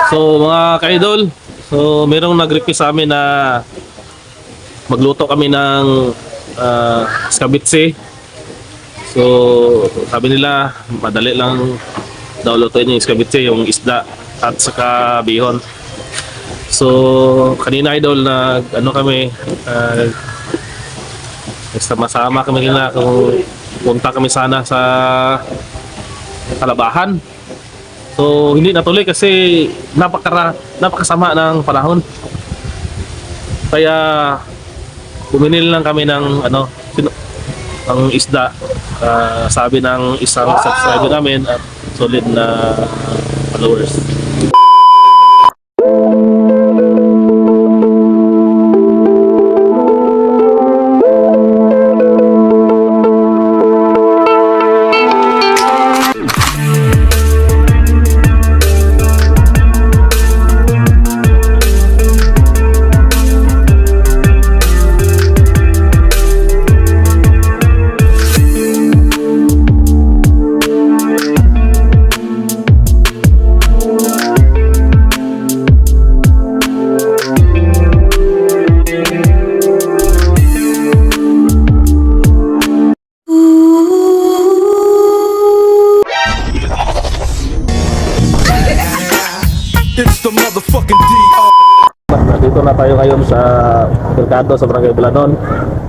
So mga ka-idol, so merong nag-request sa amin na magluto kami ng scabitse. So sabi nila madali lang daw lutuin yung scabitse, yung isda at saka bihon. So kanina idol kami sama-sama kami kanina kung punta kami sana sa Kalabahan. So hindi natuloy kasi napakasama ng panahon. Kaya bumili lang kami ng ng isda. Sabi ng isang subscriber namin at solid na followers. It's the motherfucking DR. Dito na tayo ngayon sa Merkado sa Barangay Balanon.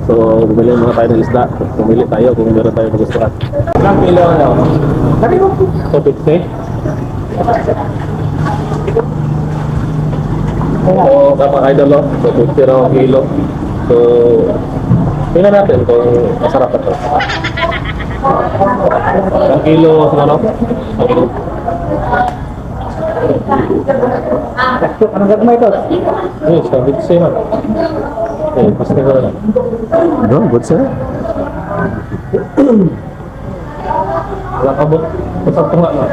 So bumili muna tayo ng isda. Pumili tayo kung meron tayo magustuhan. Ilang kilo na? So 50. So kapag idol so 50 raw ang kilo. So tingnan natin kung masarap ito. Ilang kilo sa ano? Anong gagawin ito? Eh, sabit siya man. Eh, pasti ko na. No, good sir. Wala ka bot. Pasap ko nga na.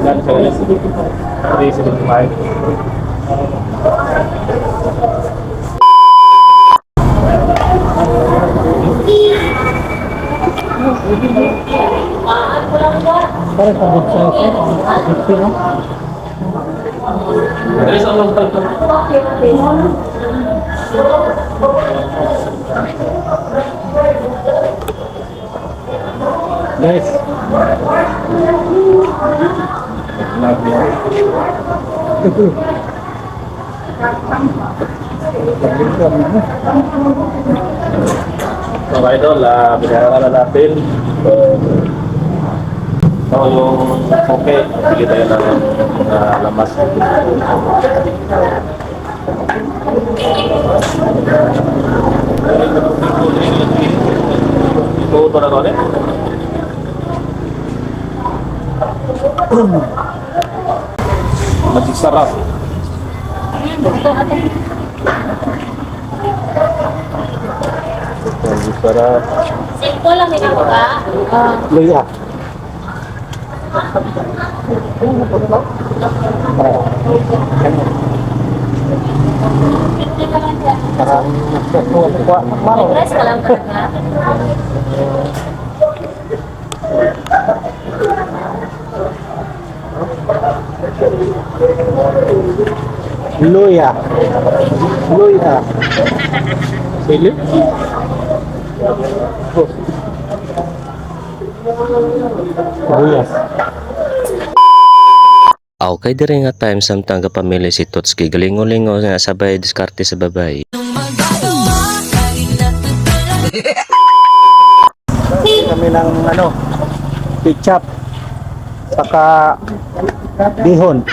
Ilan siya ulit? 375. Parang sabot sa ito. Ito, no? Guys, ang long time. Guys. Love you. So, idol, binayaran na natin. So, yung okay, bili tayo ng lamas. Ito na rin. Masih sarap. Masih sarap. Simple lang din ako ba? Luya. Parang May dress ka lang talaga. Luya. Luya. Sili? Luyas. Okay, diri nga time samtang kapamilya si Totski galingo-lingo nga sabay diskarte sa babay. Kami ng ketchup saka bihon.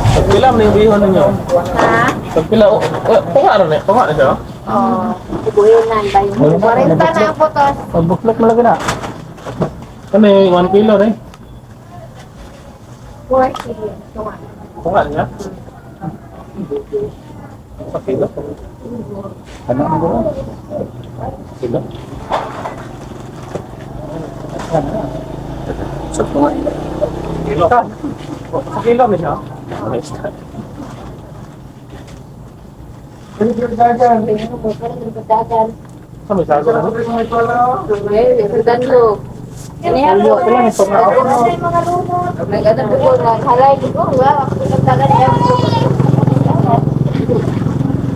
Pagpila mo na yung bihon ninyo? Ha? Pagpila, punga na siya? Oo. Ibuhinan ba yun? 40 na ang putos. Pagbuklok malagi na. Ano yung 1 kilo rin? 40. Punga niya? Sa kilo? Ano ang gawin? Kilo? Ano? Sa mga kilo. Sa kilo ba siya? Kami sa ako na.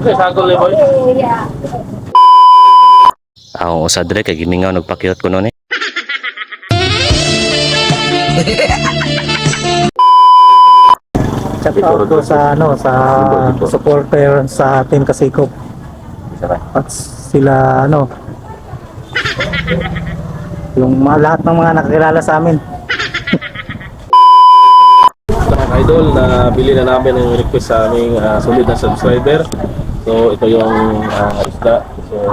Okay, sa ako boy. Ako usa dire kay gimingaw nagpakyot ko noon eh. Shout out ko sa supporter sa Team Kasikop. At sila yung lahat ng mga nakakilala sa amin. Mga idol, na bili na namin yung request sa aming solid na subscriber. So ito yung isda. So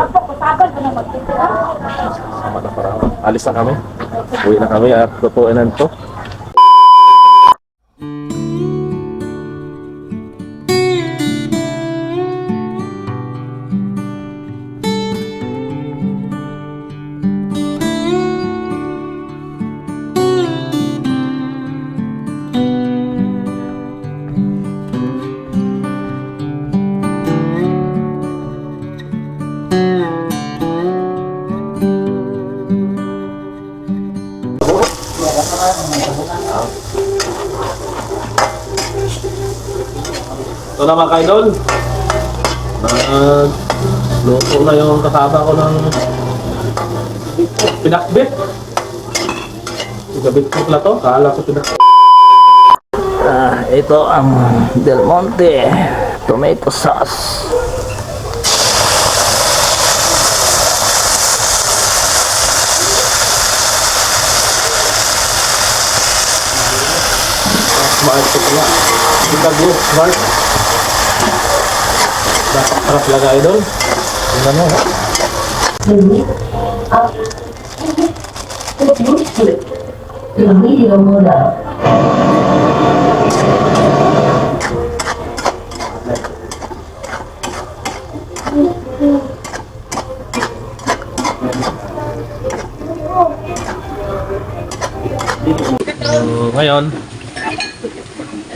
sama na para alis na kami. Uwi na kami at lutuin na ito. Ito na mga ka-idol. Luto na yung kasama ko ng pinakbit. Pinakbit ko pala to. Kala ko pinakbit. Ito ang Del Monte tomato sauce. Smart ko pala. Pinakbit. Smart. Sarap talaga idol. Tingnan mo. Ngayon,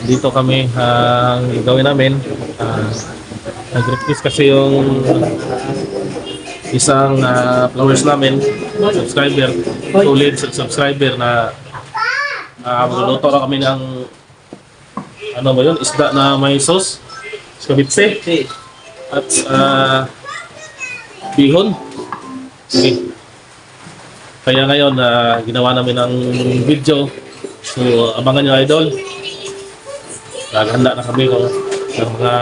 dito kami ang gagawin namin. Nag-request kasi yung isang followers namin, subscriber, solid subscriber na magluluto na kami ng ano ba yun, isda na may sauce, skabitse at bihon. Okay. Kaya ngayon ginawa namin ang video, so abangan nyo idol. Naghanda na kami ng mga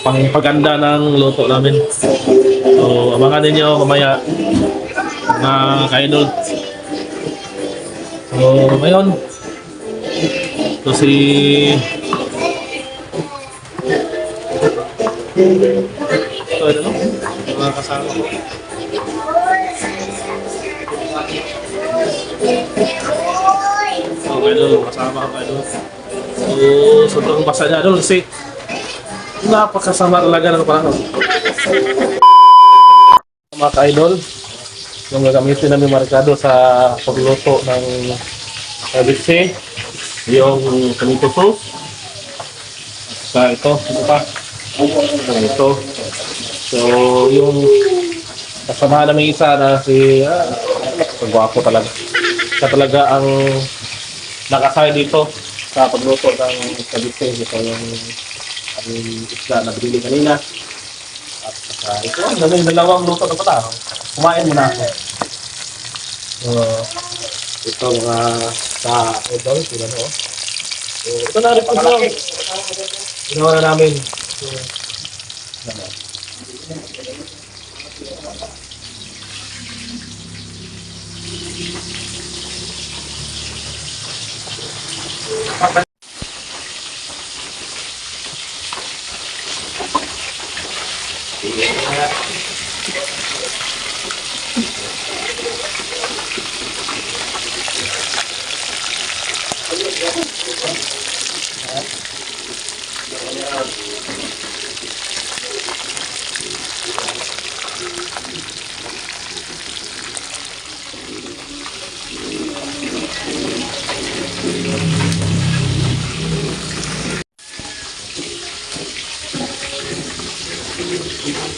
pangpaganda ng luto namin. So abangan ninyo mamaya mga ka-idol. So ngayon, ito si mga kasama ko. So idol, kasama ko idol. So sobrang basa niya idol kasi napakasama talaga ng panahon. Mga ka-idol, yung gagamitin namin markado sa pagluto ng ceviche, yung tomato sauce, at ito pa, ito. So yung kasama namin isa na si gwapo talaga. Siya talaga ang nakasaya dito sa pagluto ng ceviche. Ito yung isda na binili kanina. At saka ito, ang dalawang luto na pala. Kumain muna ako. So, ito mga sa idol, sila no. So, ito na rin po ginawa na namin. So,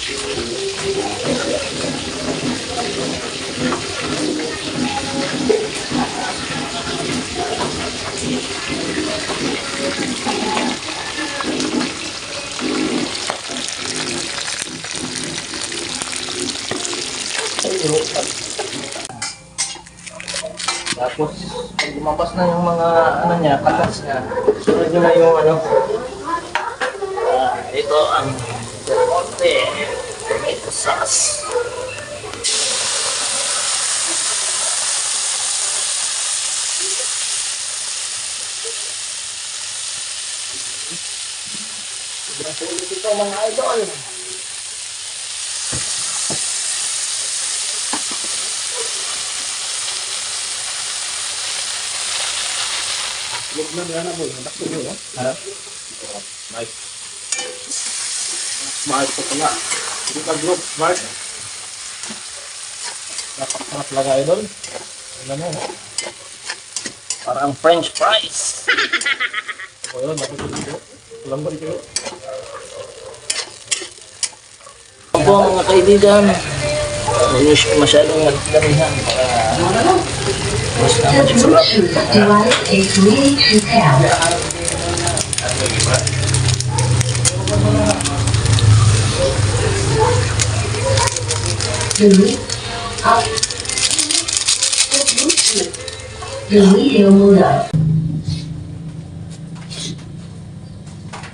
Tapos, pag lumabas na yung mga ano niya, katas niya, sunod nyo na yung ano. Ito ang Monte tomato sauce. Sobrang sulit ito mga idol. Nice. Smart ko pala. Hindi ka group, smart. Napakasarap talaga idol. Ano mo? Parang French fries. O yun, napakasarap. Lambot ito. Opo mga kaibigan, huwag nyo masyadong nagdamihan para mas naman sarap.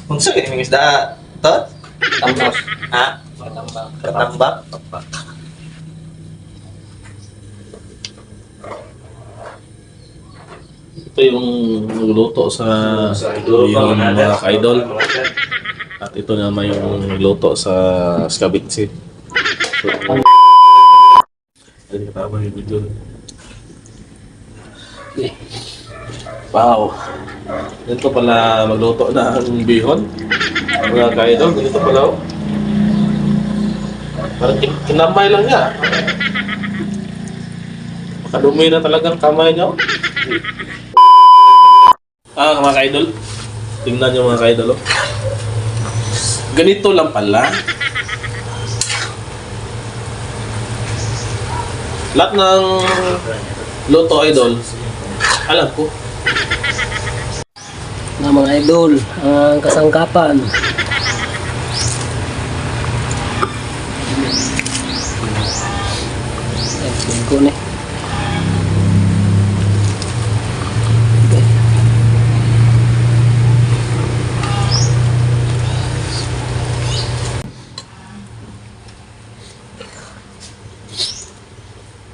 Kung saan yung isda, Tot? Tambak. Ha? Katambak? Ito yung nagluto sa yung mga ka-idol. At ito naman yung nagluto sa scabitsi. So, ay, katama yung video. Wow! Ito pala magluto na ang bihon. Mga ka-idol, ito pala oh. Parang kinamay lang niya. Makadumi na talagang kamay niya oh. Mga ka-idol. Tingnan niyo mga ka-idol oh. Ganito lang pala. Lahat ng luto idol, alam ko. Na mga idol, ang kasangkapan. Ko ni.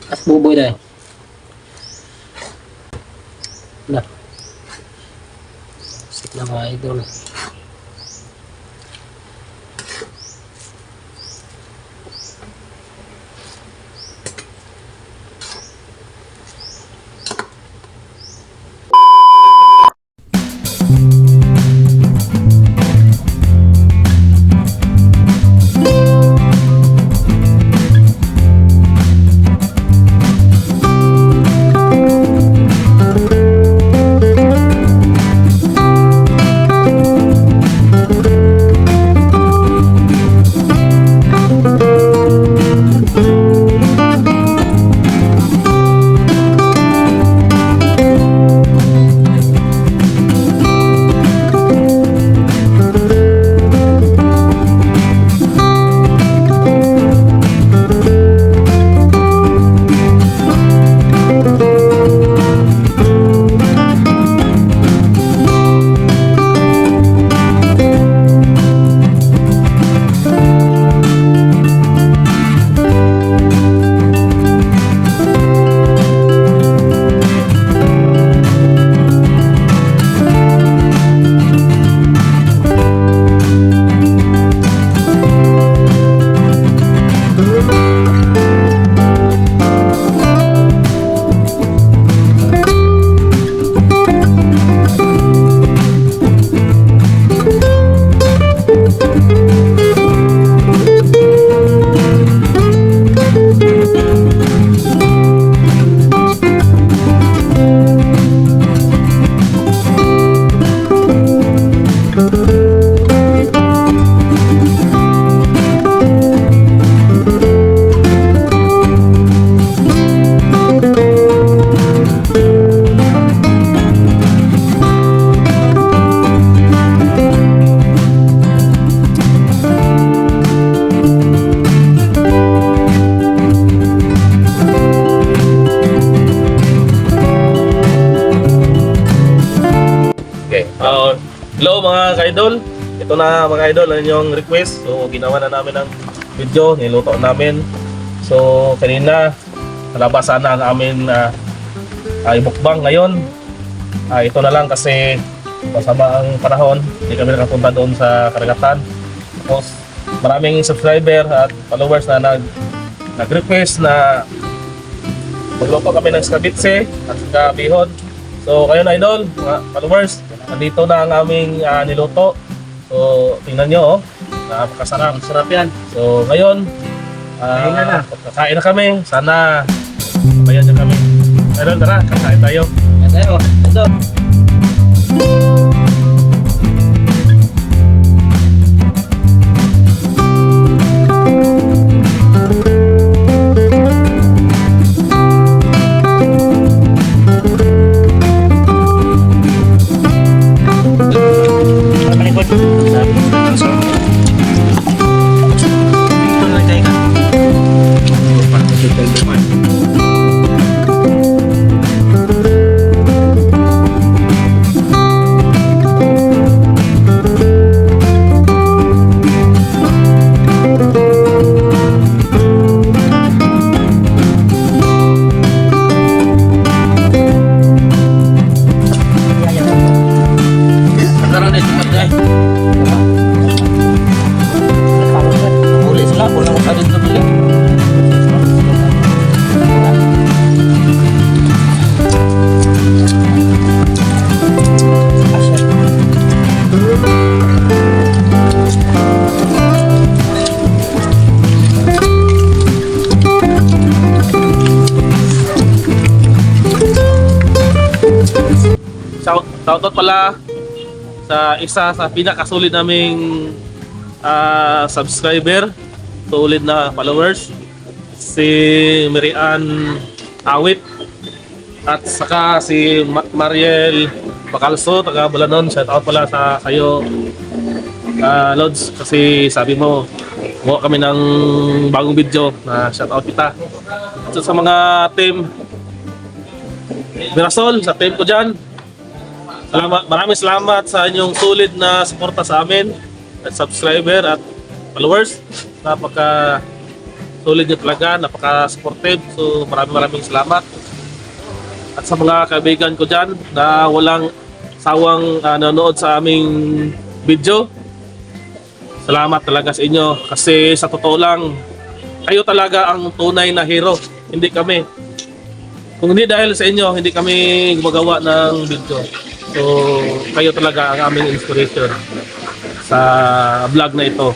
As buboy dahil. Na. Sit na mga idol. mga idol, ito na mga idol ang inyong request. So ginawa na namin ng video, niluto namin. So kanina nalabas sana ang amin ibukbang ngayon. Ito na lang kasi masama ang panahon, hindi kami nakapunta doon sa karagatan. Tapos maraming subscriber at followers na nag-request na magluto kami ng skabitse at saka bihon. So kayo na idol, mga followers, nandito na ang aming niluto. So tingnan nyo, napakasarap. Sarap yan. So ngayon, kakain na kami. Sana bayan nyo kami. Idol, tara, kakain tayo. Yan tayo. Ito. Sekarang deh cepat deh. Boleh sila, boleh mau tadi beli. Shoutout pala sa isa sa pinakasulit naming subscriber, sulit na followers, si Marian Awit at saka si Mariel Bacalso, taga Balanon. Shoutout pala sa kayo, Lods, kasi sabi mo gawa kami ng bagong video na shoutout kita. At sa mga team Mirasol, sa team ko dyan, maraming salamat sa inyong sulit na suporta sa amin at subscriber at followers. Napaka sulit nyo talaga, napaka supportive. So maraming salamat. At sa mga kaibigan ko dyan na walang sawang nanonood sa aming video, salamat talaga sa inyo. Kasi sa totoo lang, kayo talaga ang tunay na hero, hindi kami. Kung hindi dahil sa inyo, hindi kami gumagawa ng video. So, kayo talaga ang aming inspiration sa vlog na ito.